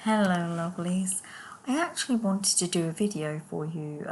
Hello lovelies. I actually wanted to do a video for you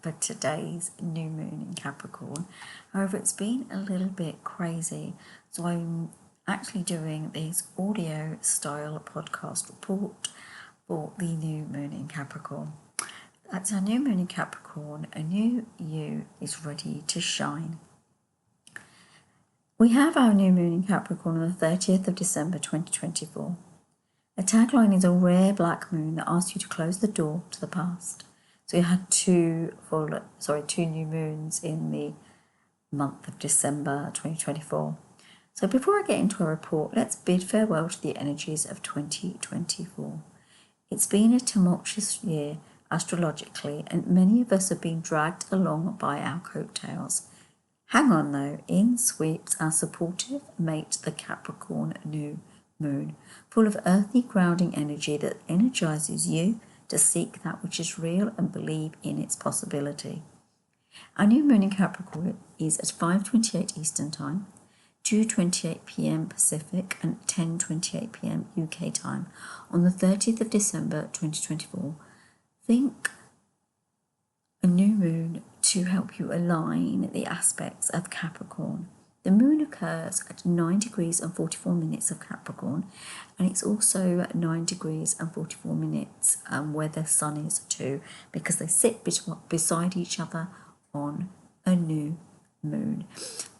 for today's new moon in Capricorn. However, it's been a little bit crazy, so I'm actually doing this audio style podcast report for the new moon in Capricorn. That's our new moon in Capricorn. A new you is ready to shine. We have our new moon in Capricorn on the 30th of December 2024. The tagline is a rare black moon that asks you to close the door to the past. So you had two new moons in the month of December 2024. So before I get into a report, let's bid farewell to the energies of 2024. It's been a tumultuous year astrologically, and many of us have been dragged along by our coattails. Hang on though, in sweeps our supportive mate, the Capricorn new moon, full of earthy grounding energy that energizes you to seek that which is real and believe in its possibility. Our new moon in Capricorn is at 5:28 Eastern Time, 2:28 p.m. Pacific and 10:28 p.m. UK time on the 30th of December 2024. Think a new moon to help you align the aspects of Capricorn. The moon occurs at 9 degrees and 44 minutes of Capricorn, and it's also 9 degrees and 44 minutes where the sun is too, because they sit beside each other on a new moon.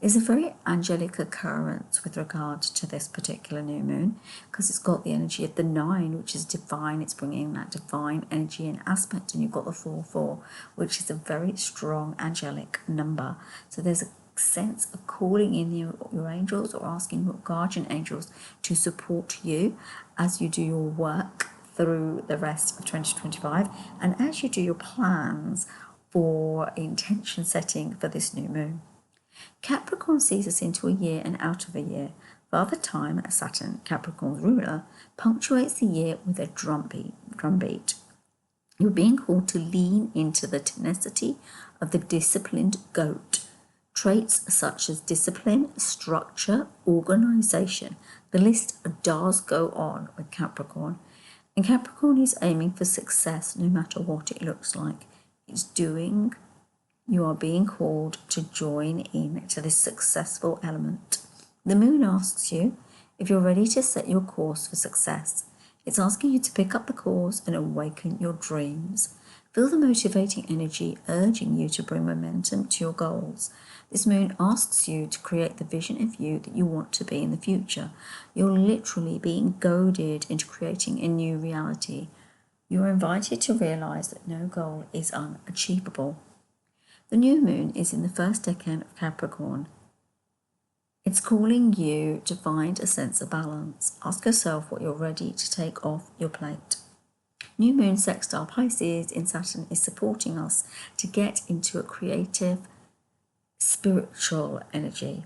It's a very angelic occurrence with regard to this particular new moon, because it's got the energy of the 9, which is divine. It's bringing that divine energy and aspect, and you've got the 4-4, which is a very strong angelic number. So there's a sense of calling in your angels or asking your guardian angels to support you as you do your work through the rest of 2025 and as you do your plans for intention setting for this new moon. Capricorn sees us into a year and out of a year. Father Time, Saturn, Capricorn's ruler, punctuates the year with a drumbeat. You're being called to lean into the tenacity of the disciplined goat. Traits such as discipline, structure, organisation. The list does go on with Capricorn. And Capricorn is aiming for success no matter what it looks like. You are being called to join in to this successful element. The moon asks you if you're ready to set your course for success. It's asking you to pick up the cause and awaken your dreams. Feel the motivating energy urging you to bring momentum to your goals. This moon asks you to create the vision of you that you want to be in the future. You're literally being goaded into creating a new reality. You're invited to realize that no goal is unachievable. The new moon is in the first decan of Capricorn. It's calling you to find a sense of balance. Ask yourself what you're ready to take off your plate. New moon sextile Pisces in Saturn is supporting us to get into a creative, spiritual energy.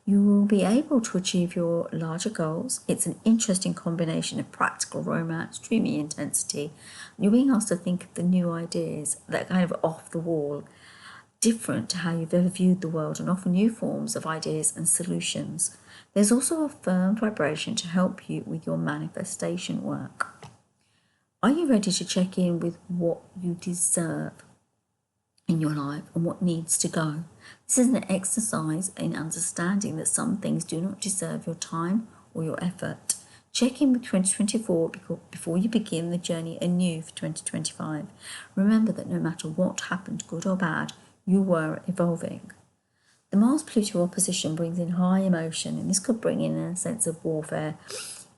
You will be able to achieve your larger goals. It's an interesting combination of practical romance, dreamy intensity. You're being asked to think of the new ideas that are kind of off the wall, different to how you've ever viewed the world, and offer new forms of ideas and solutions. There's also a firm vibration to help you with your manifestation work. Are you ready to check in with what you deserve in your life and what needs to go? This is an exercise in understanding that some things do not deserve your time or your effort. Check in with 2024 before you begin the journey anew for 2025. Remember that no matter what happened, good or bad, you were evolving. The Mars-Pluto opposition brings in high emotion, and this could bring in a sense of warfare.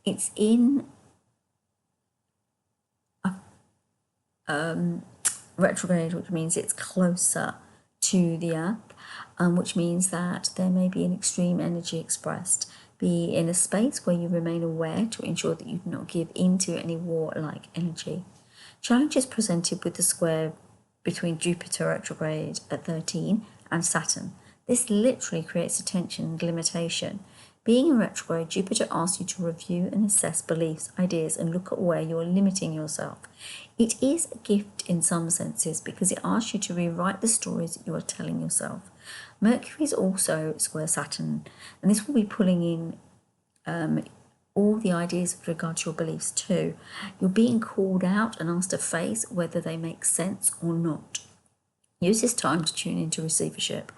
It's in retrograde, which means it's closer to the earth, which means that there may be an extreme energy expressed. Be in a space where you remain aware to ensure that you do not give into any war-like energy. Challenges presented with the square between Jupiter retrograde at 13 and Saturn. This literally creates a tension and limitation. Being in retrograde, Jupiter asks you to review and assess beliefs, ideas, and look at where you're limiting yourself. It is a gift in some senses because it asks you to rewrite the stories that you are telling yourself. Mercury is also square Saturn, and this will be pulling in all the ideas with regard to your beliefs too. You're being called out and asked to face whether they make sense or not. Use this time to tune into receivership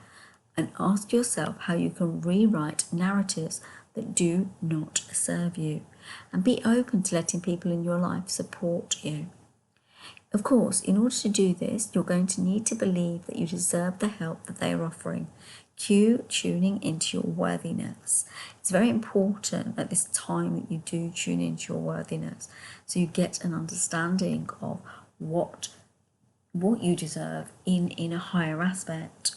and ask yourself how you can rewrite narratives that do not serve you, and be open to letting people in your life support you. Of course, in order to do this, you're going to need to believe that you deserve the help that they are offering. Cue tuning into your worthiness. It's very important at this time that you do tune into your worthiness, so you get an understanding of what you deserve in a higher aspect.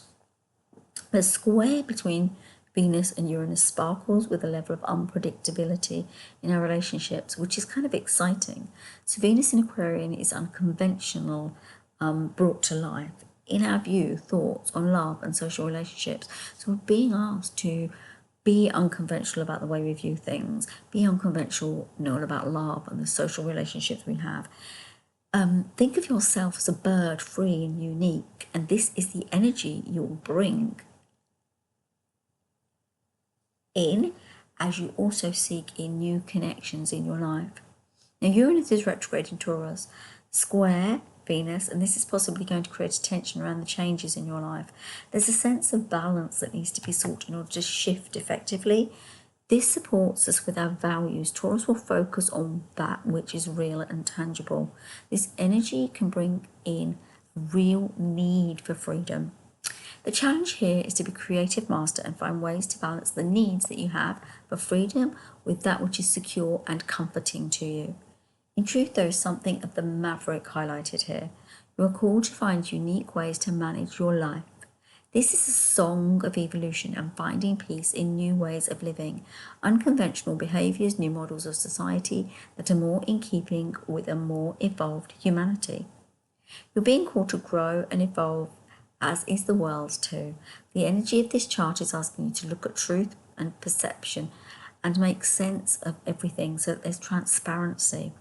The square between Venus and Uranus sparkles with a level of unpredictability in our relationships, which is kind of exciting. So Venus in Aquarian is unconventional, brought to life. In our view, thoughts on love and social relationships. So we're being asked to be unconventional about the way we view things, be unconventional about love and the social relationships we have. Think of yourself as a bird, free and unique, and this is the energy you'll bring in as you also seek in new connections in your life. Now, Uranus is retrograde in Taurus, square Venus, and this is possibly going to create a tension around the changes in your life. There's a sense of balance that needs to be sought in order to shift effectively. This supports us with our values. Taurus will focus on that which is real and tangible. This energy can bring in a real need for freedom. The challenge here is to be creative master and find ways to balance the needs that you have for freedom with that which is secure and comforting to you. In truth, there is something of the maverick highlighted here. You are called to find unique ways to manage your life. This is a song of evolution and finding peace in new ways of living, unconventional behaviours, new models of society that are more in keeping with a more evolved humanity. You're being called to grow and evolve, as is the world too. The energy of this chart is asking you to look at truth and perception and make sense of everything so that there's transparency.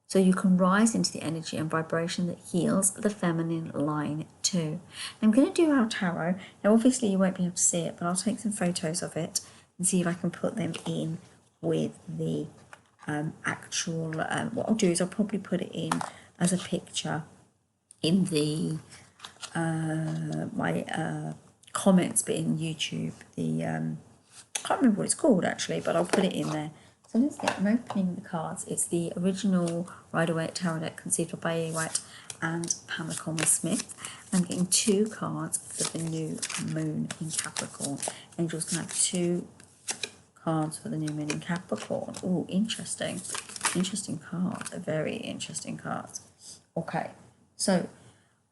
So you can rise into the energy and vibration that heals the feminine line too. I'm going to do our tarot. Now obviously you won't be able to see it, but I'll take some photos of it and see if I can put them in with the actual, what I'll do is I'll probably put it in as a picture in the my comments bit in YouTube. The I can't remember what it's called actually, but I'll put it in there. So let's get, I'm opening the cards. It's the original Rider-Waite tarot deck conceived by Waite and Pamela Coleman-Smith. I'm getting 2 cards for the new moon in Capricorn. Angels can have 2 cards for the new moon in Capricorn. Oh, interesting. Interesting card. A very interesting card. Okay, so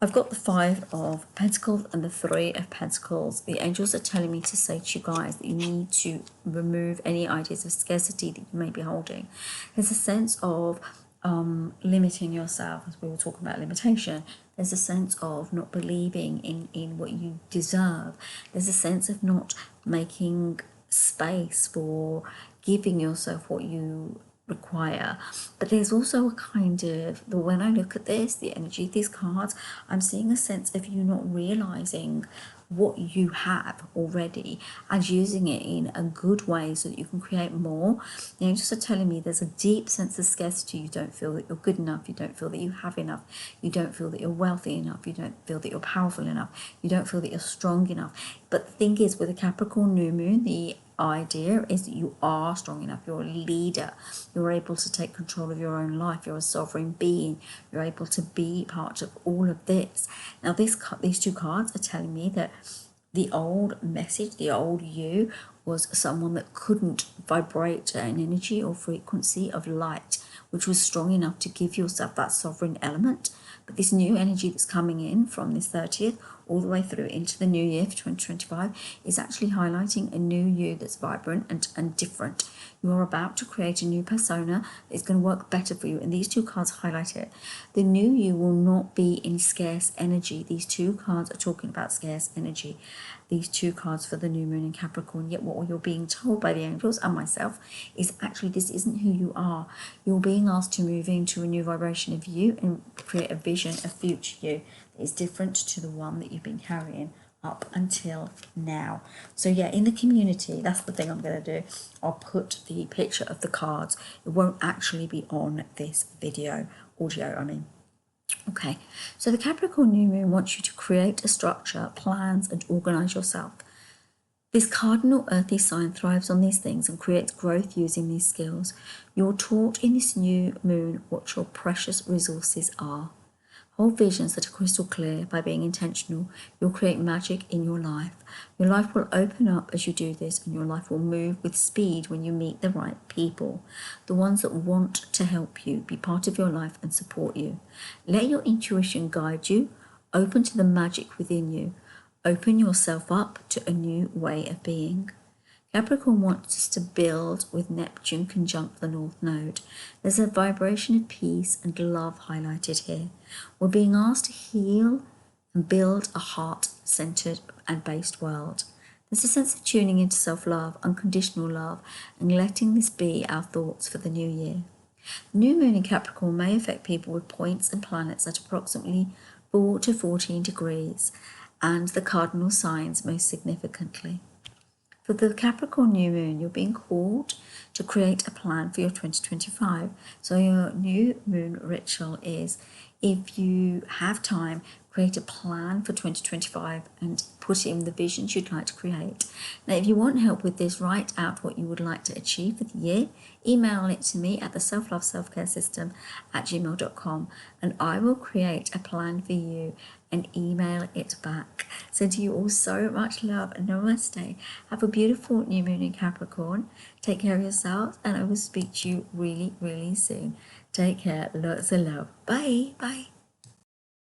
I've got the 5 of Pentacles and the 3 of Pentacles. The angels are telling me to say to you guys that you need to remove any ideas of scarcity that you may be holding. There's a sense of limiting yourself, as we were talking about limitation. There's a sense of not believing in what you deserve. There's a sense of not making space for giving yourself what you require. But there's also a kind of, when I look at this, the energy of these cards, I'm seeing a sense of you not realizing what you have already and using it in a good way so that you can create more. The angels are telling me there's a deep sense of scarcity. You don't feel that you're good enough, you don't feel that you have enough, you don't feel that you're wealthy enough, you don't feel that you're powerful enough, you don't feel that you're strong enough. But the thing is, with a Capricorn new moon, the idea is that you are strong enough, you're a leader, you're able to take control of your own life, you're a sovereign being, you're able to be part of all of this. Now these 2 cards are telling me that the old message, the old you, was someone that couldn't vibrate an energy or frequency of light which was strong enough to give yourself that sovereign element. But this new energy that's coming in from this 30th all the way through into the new year for 2025 is actually highlighting a new you that's vibrant and different. You are about to create a new persona that is going to work better for you, and these 2 cards highlight it. The new you will not be in scarce energy. These 2 cards are talking about scarce energy. These 2 cards for the new moon in Capricorn. Yet what you're being told by the angels and myself is actually this isn't who you are. You're being asked to move into a new vibration of you and create a vision, a future you that is different to the one that you've been carrying up until now. So yeah, in the community, that's the thing I'm going to do. I'll put the picture of the cards. It won't actually be on this video, audio, I mean. Okay, so the Capricorn new moon wants you to create a structure, plans, and organize yourself. This cardinal earthy sign thrives on these things and creates growth using these skills. You're taught in this new moon what your precious resources are. Hold visions that are crystal clear. By being intentional, you'll create magic in your life. Your life will open up as you do this, and your life will move with speed when you meet the right people, the ones that want to help you, be part of your life and support you. Let your intuition guide you. Open to the magic within you. Open yourself up to a new way of being. Capricorn wants us to build with Neptune conjunct the North Node. There's a vibration of peace and love highlighted here. We're being asked to heal and build a heart-centered and based world. There's a sense of tuning into self-love, unconditional love, and letting this be our thoughts for the new year. The new moon in Capricorn may affect people with points and planets at approximately 4 to 14 degrees, and the cardinal signs most significantly. For the Capricorn new moon, you're being called to create a plan for your 2025. So your new moon ritual is, if you have time, create a plan for 2025 and put in the visions you'd like to create. Now, if you want help with this, write out what you would like to achieve for the year. Email it to me at the selfloveselfcaresystem@gmail.com, and I will create a plan for you and email it back. Send you all so much love and namaste. Have a beautiful new moon in Capricorn. Take care of yourselves, and I will speak to you really, really soon. Take care. Lots of love. Bye. Bye.